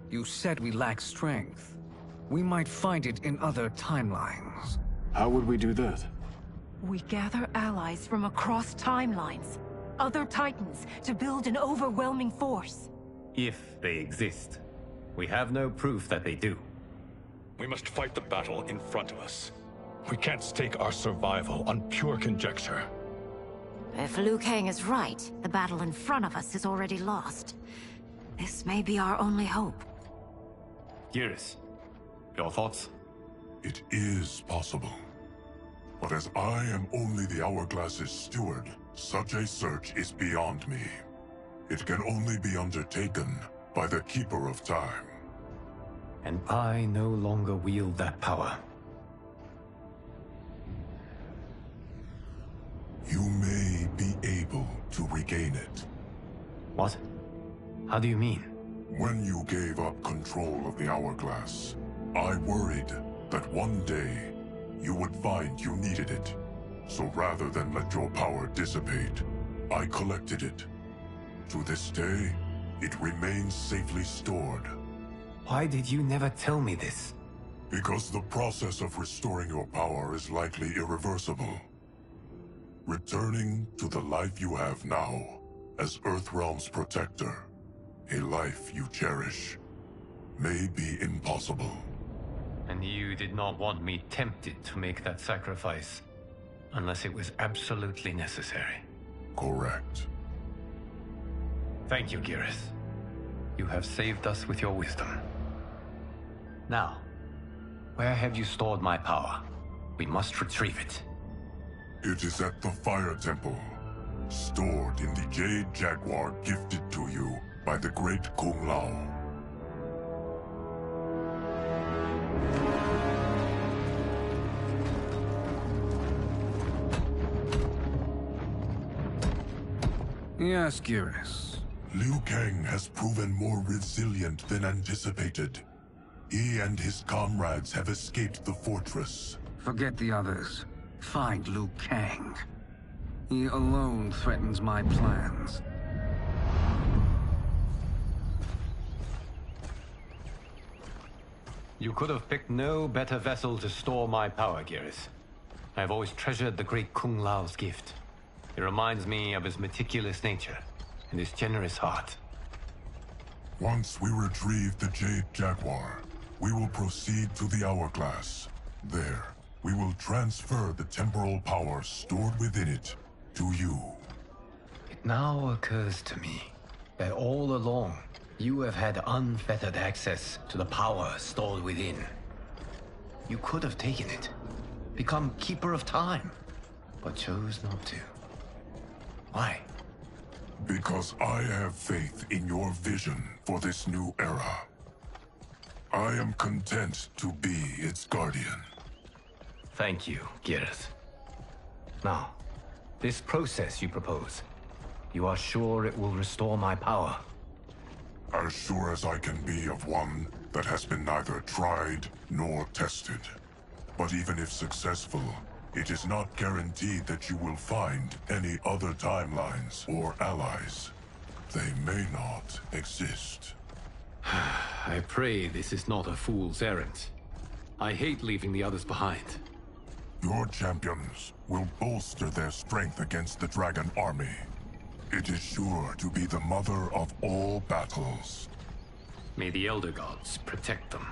You said we lack strength. We might find it in other timelines. How would we do that? We gather allies from across timelines, other Titans, to build an overwhelming force. If they exist. We have no proof that they do. We must fight the battle in front of us. We can't stake our survival on pure conjecture. If Liu Kang is right, the battle in front of us is already lost. This may be our only hope. Geras, your thoughts? It is possible. But as I am only the Hourglass's steward, such a search is beyond me. It can only be undertaken by the Keeper of Time. And I no longer wield that power. You may be able to regain it. What? How do you mean? When you gave up control of the Hourglass, I worried that one day you would find you needed it. So rather than let your power dissipate, I collected it. To this day, it remains safely stored. Why did you never tell me this? Because the process of restoring your power is likely irreversible. Returning to the life you have now, as Earthrealm's protector, a life you cherish, may be impossible. And you did not want me tempted to make that sacrifice, unless it was absolutely necessary. Correct. Thank you, Geras. You have saved us with your wisdom. Now, where have you stored my power? We must retrieve it. It is at the Fire Temple, stored in the Jade Jaguar gifted to you by the great Kung Lao. Yes, Geras. Liu Kang has proven more resilient than anticipated. He and his comrades have escaped the fortress. Forget the others. Find Liu Kang. He alone threatens my plans. You could have picked no better vessel to store my power, Geras. I have always treasured the great Kung Lao's gift. It reminds me of his meticulous nature and his generous heart. Once we retrieve the Jade Jaguar, we will proceed to the Hourglass. There, we will transfer the temporal power stored within it to you. It now occurs to me that all along, you have had unfettered access to the power stored within. You could have taken it, become Keeper of Time, but chose not to. Why? Because I have faith in your vision for this new era. I am content to be its guardian. Thank you, Geras. Now, this process you propose, you are sure it will restore my power? As sure as I can be of one that has been neither tried nor tested. But even if successful, it is not guaranteed that you will find any other timelines or allies. They may not exist. I pray this is not a fool's errand. I hate leaving the others behind. Your champions will bolster their strength against the Dragon Army. It is sure to be the mother of all battles. May the Elder Gods protect them.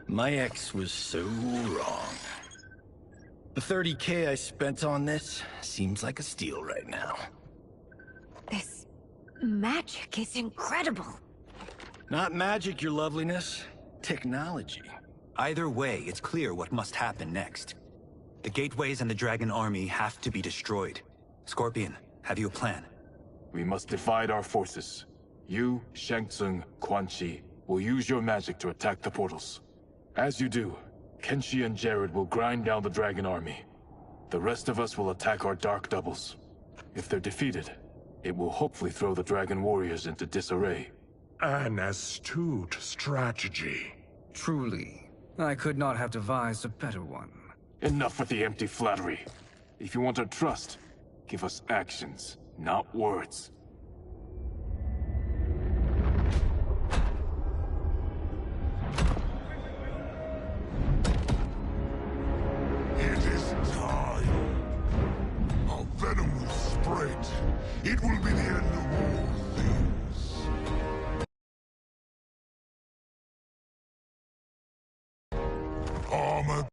My ex was so wrong. The 30K I spent on this seems like a steal right now. This magic is incredible. Not magic, your loveliness. Technology. Either way, it's clear what must happen next. The gateways and the dragon army have to be destroyed. Scorpion, have you a plan? We must divide our forces. You, Shang Tsung, Quan Chi, will use your magic to attack the portals. As you do, Kenshi and Jared will grind down the dragon army. The rest of us will attack our dark doubles. If they're defeated, it will hopefully throw the dragon warriors into disarray. An astute strategy. Truly, I could not have devised a better one. Enough with the empty flattery. If you want our trust, give us actions, not words. It is time. Our venom will spread. It will be the end of all things. Armor